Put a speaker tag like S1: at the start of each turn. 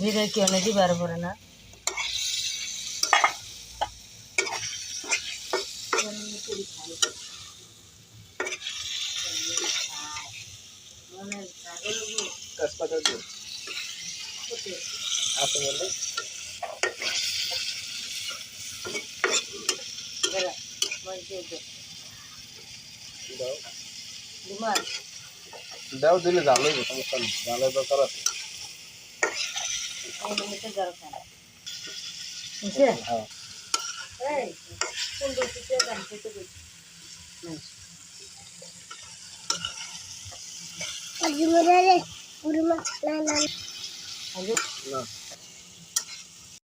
S1: জিরে কি অনেক দিবার পরে না
S2: তেজপাতা দিও আছে বলে দাও দাও দিলে জাল হইব সমস্যা নেই জালের দরকার আছে হ্যাঁ না